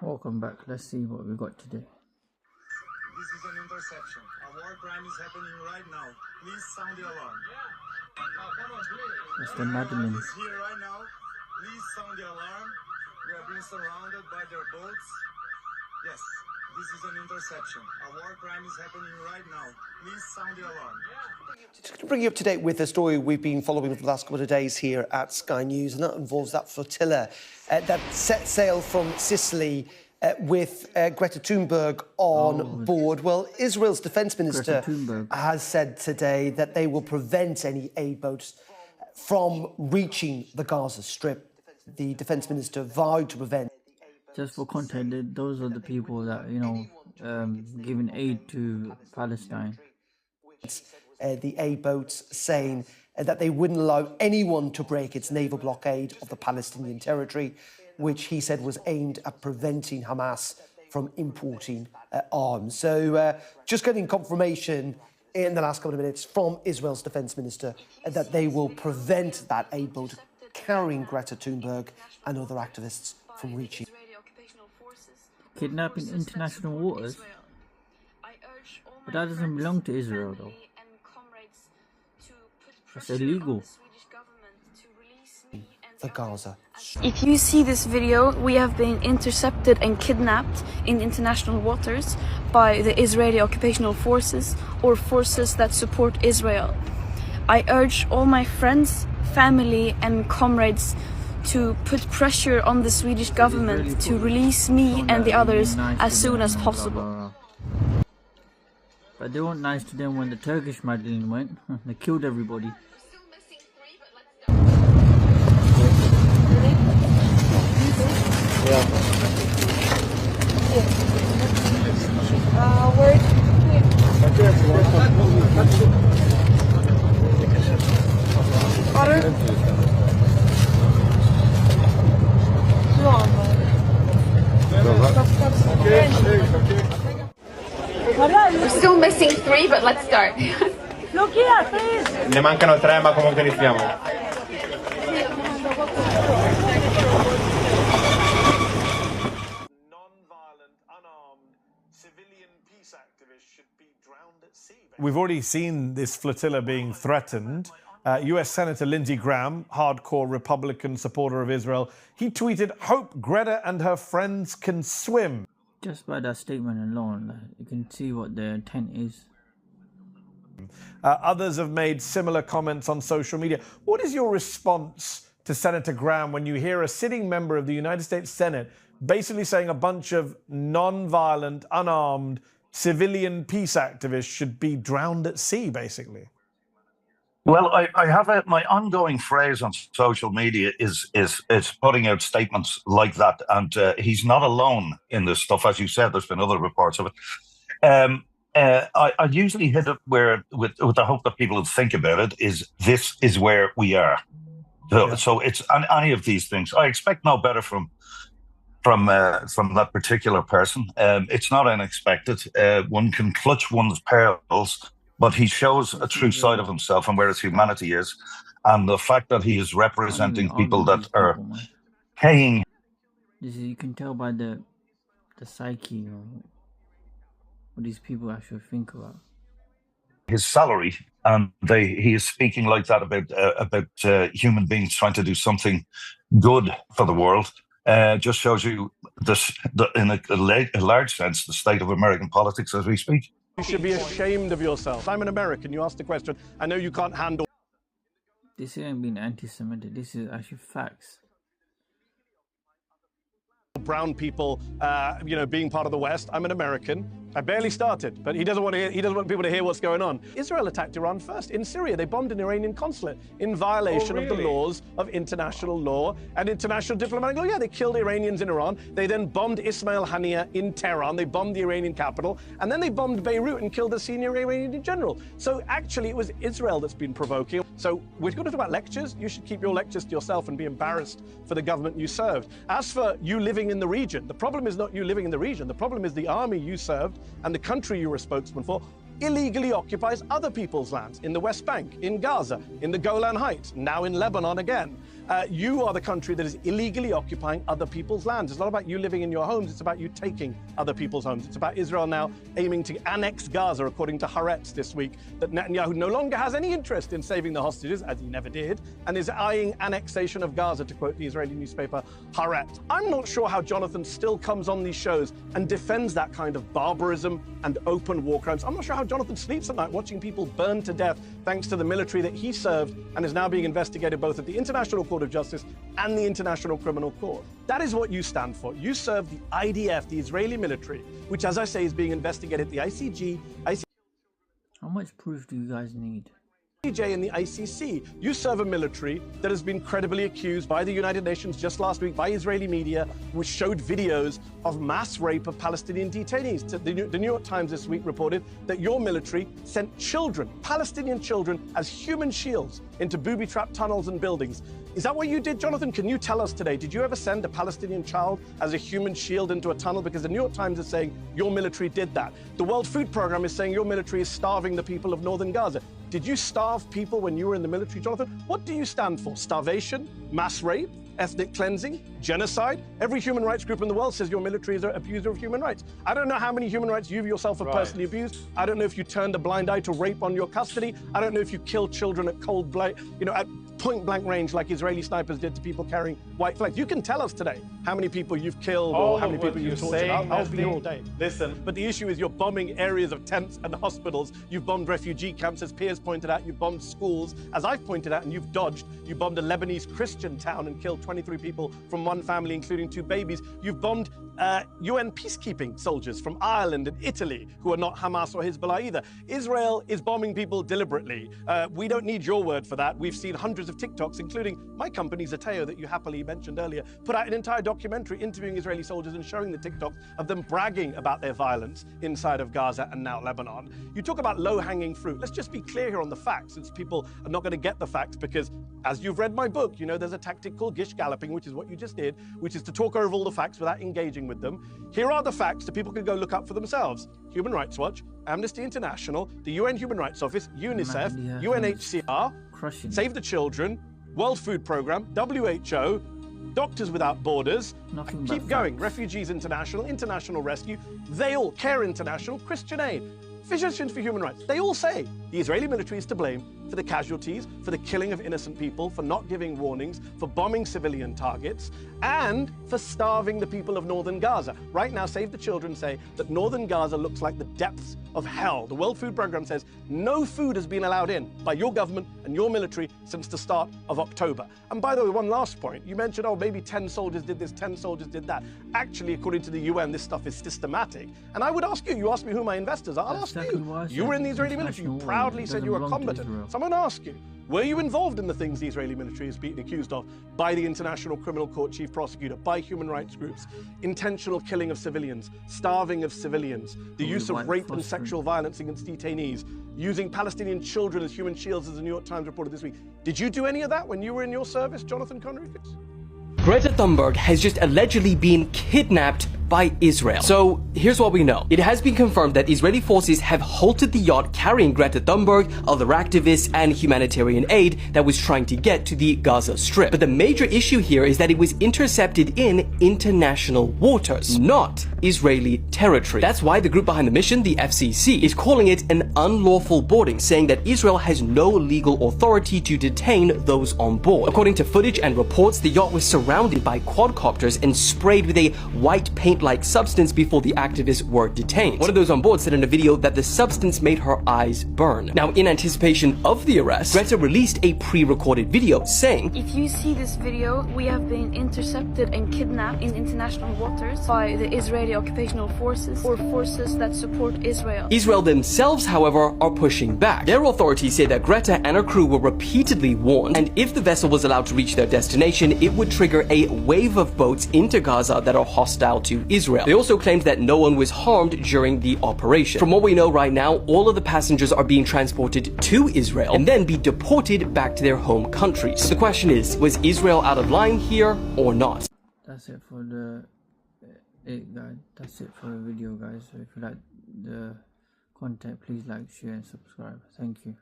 Welcome back. Let's see what we got today. This is an interception. A war crime is happening right now. Please sound the alarm. That's the Madeline. Is here right now. Please sound the alarm. We are being surrounded by their boats. Yes, this is an interception. A war crime is happening right now. Please sound the alarm. Just to bring you up to date with a story we've been following for the last couple of days here at Sky News, and that involves that flotilla that set sail from Sicily with Greta Thunberg on board. Well, Israel's defence minister has said today that they will prevent any aid boats from reaching the Gaza Strip. The defence minister vowed to prevent. Just for context, those are the people that, you know, giving aid to Palestine. The aid boats saying that they wouldn't allow anyone to break its naval blockade of the Palestinian territory, which he said was aimed at preventing Hamas from importing arms. So just getting confirmation in the last couple of minutes from Israel's defence minister that they will prevent that aid boat carrying Greta Thunberg and other activists from reaching. Kidnapping international waters? But that doesn't belong to Israel, though. That's illegal. The Gaza. If you see this video, we have been intercepted and kidnapped in international waters by the Israeli occupational forces or forces that support Israel. I urge all my friends, family and comrades to put pressure on the Swedish government to release me and the others as soon as possible. But they weren't nice to them when the Turkish Madeline went. They killed everybody. We're still missing 3, but let's start. Look here, please. Ne mancano 3, ma comunque iniziamo. Non-violent, unarmed civilian peace activists should be drowned at sea. We've already seen this flotilla being threatened. US Senator Lindsey Graham, hardcore Republican supporter of Israel, he tweeted, "Hope Greta and her friends can swim." Just by that statement alone, you can see what their intent is. Others have made similar comments on social media. What is your response to Senator Graham when you hear a sitting member of the United States Senate basically saying a bunch of non-violent, unarmed, civilian peace activists should be drowned at sea, basically? Well, I have my ongoing phrase on social media is putting out statements like that, and he's not alone in this stuff. As you said, there's been other reports of it. I usually hit it with the hope that people would think about it. This is where we are. So it's any of these things. I expect no better from that particular person. It's not unexpected. One can clutch one's pearls. But he shows a true side of himself and where his humanity is. And the fact that he is representing people that are paying. You can tell by the psyche or what these people actually think about. His salary, and he is speaking like that about human beings trying to do something good for the world. Just shows you in a large sense, the state of American politics as we speak. You should be ashamed of yourself. I'm an American. You asked the question. I know you can't handle. This ain't being anti-Semitic. This is actually facts. Brown people, being part of the West. I'm an American. I barely started, but he doesn't want people to hear what's going on. Israel attacked Iran first. In Syria, they bombed an Iranian consulate in violation of the laws of international law and international diplomatic law. Yeah, they killed Iranians in Iran. They then bombed Ismail Haniyeh in Tehran. They bombed the Iranian capital. And then they bombed Beirut and killed a senior Iranian general. So actually, it was Israel that's been provoking. So we're going to talk about lectures. You should keep your lectures to yourself and be embarrassed for the government you served. As for you living in the region, the problem is not you living in the region. The problem is the army you served and the country you were a spokesman for illegally occupies other people's lands in the West Bank, in Gaza, in the Golan Heights, now in Lebanon again. You are the country that is illegally occupying other people's lands. It's not about you living in your homes, it's about you taking other people's homes. It's about Israel now aiming to annex Gaza, according to Haaretz this week, that Netanyahu no longer has any interest in saving the hostages, as he never did, and is eyeing annexation of Gaza, to quote the Israeli newspaper Haaretz. I'm not sure how Jonathan still comes on these shows and defends that kind of barbarism and open war crimes. I'm not sure how Jonathan sleeps at night watching people burn to death thanks to the military that he served and is now being investigated both at the International Court of Justice and the International Criminal Court. That is what you stand for. You serve the IDF, the Israeli military, which, as I say, is being investigated at the ICJ. How much proof do you guys need? And the ICC. You serve a military that has been credibly accused by the United Nations just last week, by Israeli media, which showed videos of mass rape of Palestinian detainees. The New York Times this week reported that your military sent children, Palestinian children, as human shields into booby-trapped tunnels and buildings. Is that what you did, Jonathan? Can you tell us today, did you ever send a Palestinian child as a human shield into a tunnel? Because the New York Times is saying your military did that. The World Food Programme is saying your military is starving the people of northern Gaza. Did you starve people when you were in the military, Jonathan? What do you stand for? Starvation? Mass rape? Ethnic cleansing? Genocide? Every human rights group in the world says your military is an abuser of human rights. I don't know how many human rights you yourself have personally abused. I don't know if you turned a blind eye to rape on your custody. I don't know if you killed children at cold blank, at point-blank range like Israeli snipers did to people carrying white flags. You can tell us today how many people you've killed or how many people you've tortured. I'll be here all day. Listen. But the issue is you're bombing areas of tents and hospitals. You've bombed refugee camps, as Piers pointed out. You've bombed schools, as I've pointed out, and you've dodged. You bombed a Lebanese Christian town and killed 23 people from one family, including 2 babies. You've bombed UN peacekeeping soldiers from Ireland and Italy who are not Hamas or Hezbollah either. Israel is bombing people deliberately. We don't need your word for that. We've seen hundreds of TikToks, including my company, Zateo, that you happily mentioned earlier, put out an entire documentary interviewing Israeli soldiers and showing the TikToks of them bragging about their violence inside of Gaza and now Lebanon. You talk about low-hanging fruit. Let's just be clear here on the facts, since people are not going to get the facts, because as you've read my book, you know there's a tactic called gish galloping, which is what you just did, which is to talk over all the facts without engaging with them. Here are the facts that people can go look up for themselves. Human Rights Watch, Amnesty International, the UN Human Rights Office, UNICEF, UNHCR, Save the Children, World Food Programme, WHO, Doctors Without Borders, keep going, Refugees International, International Rescue, they all, Care International, Christian Aid, Physicians for Human Rights, they all say the Israeli military is to blame for the casualties, for the killing of innocent people, for not giving warnings, for bombing civilian targets, and for starving the people of northern Gaza. Right now, Save the Children say that northern Gaza looks like the depths of hell. The World Food Programme says no food has been allowed in by your government and your military since the start of October. And by the way, one last point. You mentioned, maybe 10 soldiers did this, 10 soldiers did that. Actually, according to the UN, this stuff is systematic. And I would ask you ask me who my investors are. I'll ask you. You were in the Israeli military. You proudly said you were a combatant. So I'm going to ask you, were you involved in the things the Israeli military is being accused of by the International Criminal Court Chief Prosecutor, by human rights groups? Intentional killing of civilians, starving of civilians, the use of rape and sexual violence against detainees, using Palestinian children as human shields, as the New York Times reported this week. Did you do any of that when you were in your service, Jonathan Conriquez? Greta Thunberg has just allegedly been kidnapped by Israel. So here's what we know. It has been confirmed that Israeli forces have halted the yacht carrying Greta Thunberg, other activists, and humanitarian aid that was trying to get to the Gaza Strip. But the major issue here is that it was intercepted in international waters, not Israeli territory. That's why the group behind the mission, the FCC, is calling it an unlawful boarding, saying that Israel has no legal authority to detain those on board. According to footage and reports, the yacht was surrounded by quadcopters and sprayed with a white paint-like substance before the activists were detained. One of those on board said in a video that the substance made her eyes burn. Now, in anticipation of the arrest, Greta released a pre-recorded video saying, "If you see this video, we have been intercepted and kidnapped in international waters by the Israeli occupational forces or forces that support Israel." Israel themselves, however, are pushing back. Their authorities say that Greta and her crew were repeatedly warned, and if the vessel was allowed to reach their destination, it would trigger a wave of boats into Gaza that are hostile to Israel. They also claimed that no one was harmed during the operation. From what we know right now, all of the passengers are being transported to Israel and then be deported back to their home countries. So the question is, was Israel out of line here or not? That's it for That's it for the video, guys. So if you like the content, please like, share, and subscribe. Thank you.